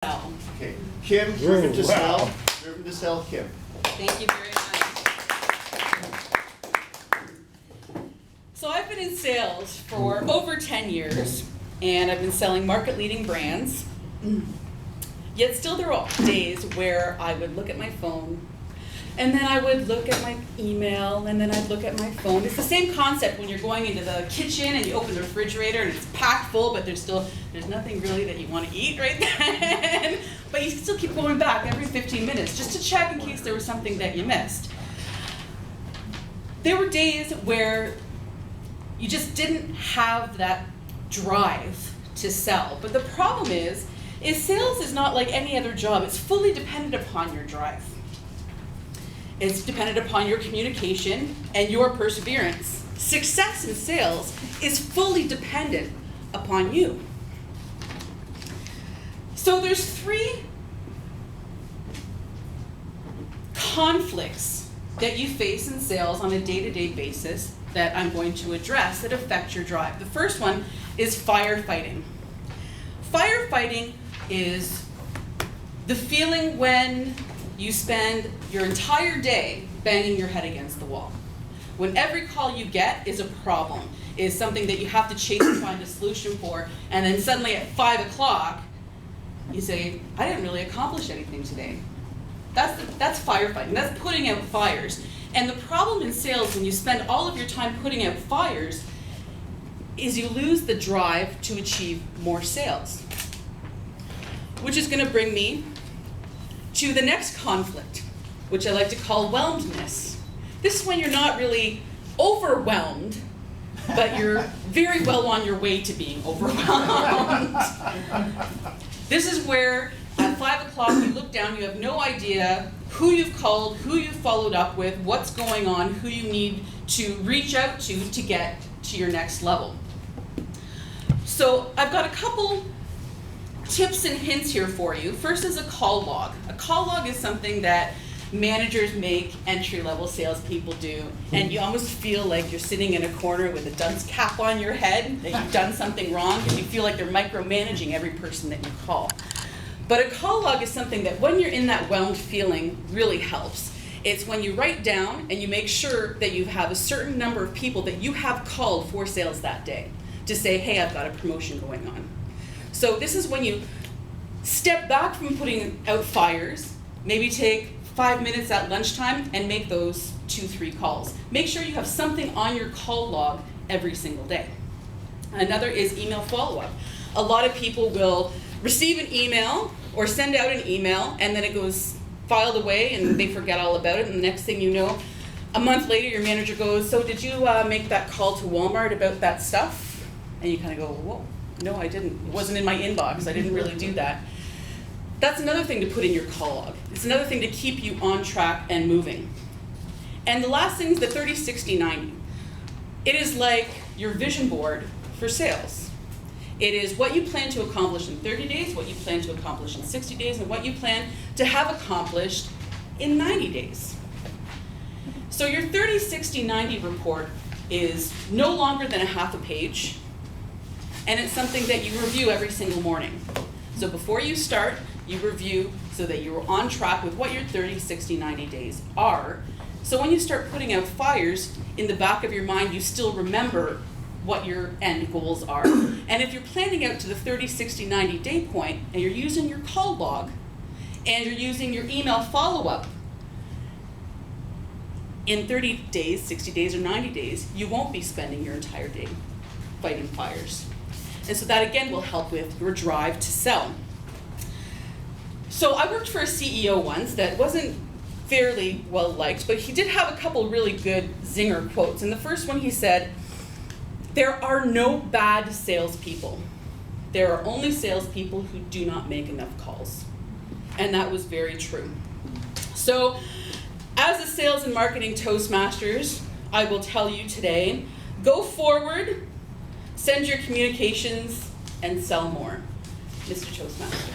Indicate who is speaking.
Speaker 1: sell.
Speaker 2: Okay, Kim, driven to sell. Driven to sell, Kim.
Speaker 1: Thank you very much. So I've been in sales for over 10 years, and I've been selling market-leading brands. Yet still there are days where I would look at my phone, and then I would look at my email, and then I'd look at my phone. It's the same concept when you're going into the kitchen and you open the refrigerator and it's packed full, but there's nothing really that you want to eat right then. But you still keep going back every 15 minutes just to check in case there was something that you missed. There were days where you just didn't have that drive to sell. But the problem is sales is not like any other job. It's fully dependent upon your drive. It's dependent upon your communication and your perseverance. Success in sales is fully dependent upon you. So there's 3 conflicts that you face in sales on a day-to-day basis that I'm going to address that affect your drive. The first one is firefighting. Firefighting is the feeling when you spend your entire day banging your head against the wall. When every call you get is a problem, is something that you have to chase and find a solution for, and then suddenly at 5 o'clock, you say, I didn't really accomplish anything today. That's firefighting, that's putting out fires. And the problem in sales when you spend all of your time putting out fires is you lose the drive to achieve more sales. Which is gonna bring me to the next conflict, which I like to call whelmedness. This is when you're not really overwhelmed, but you're very well on your way to being overwhelmed. This is where at 5 o'clock you look down, you have no idea who you've called, who you've followed up with, what's going on, who you need to reach out to get to your next level. So I've got a couple tips and hints here for you. First is a call log. A call log is something that managers make entry-level salespeople do, and you almost feel like you're sitting in a corner with a dunce cap on your head, that you've done something wrong, and you feel like they're micromanaging every person that you call. But a call log is something that when you're in that whelmed feeling really helps. It's when you write down and you make sure that you have a certain number of people that you have called for sales that day to say, hey, I've got a promotion going on. So this is when you step back from putting out fires, maybe take 5 minutes at lunchtime and make those 2-3 calls. Make sure you have something on your call log every single day. Another is email follow-up. A lot of people will receive an email or send out an email and then it goes filed away and they forget all about it, and the next thing you know, a month later your manager goes, so did you make that call to Walmart about that stuff? And you kind of go, whoa. No, I didn't. It wasn't in my inbox. I didn't really do that. That's another thing to put in your call log. It's another thing to keep you on track and moving. And the last thing is the 30, 60, 90. It is like your vision board for sales. It is what you plan to accomplish in 30 days, what you plan to accomplish in 60 days, and what you plan to have accomplished in 90 days. So your 30, 60, 90 report is no longer than a half a page. And it's something that you review every single morning. So before you start, you review so that you're on track with what your 30, 60, 90 days are. So when you start putting out fires, in the back of your mind, you still remember what your end goals are. And if you're planning out to the 30, 60, 90 day point, and you're using your call log, and you're using your email follow-up, in 30 days, 60 days, or 90 days, you won't be spending your entire day fighting fires. And so that again will help with your drive to sell. So I worked for a CEO once that wasn't fairly well liked, but he did have a couple really good zinger quotes. And the first one he said, there are no bad salespeople. There are only salespeople who do not make enough calls. And that was very true. So as a sales and marketing Toastmasters, I will tell you today, go forward, send your communications, and sell more. Mr. Toastmaster.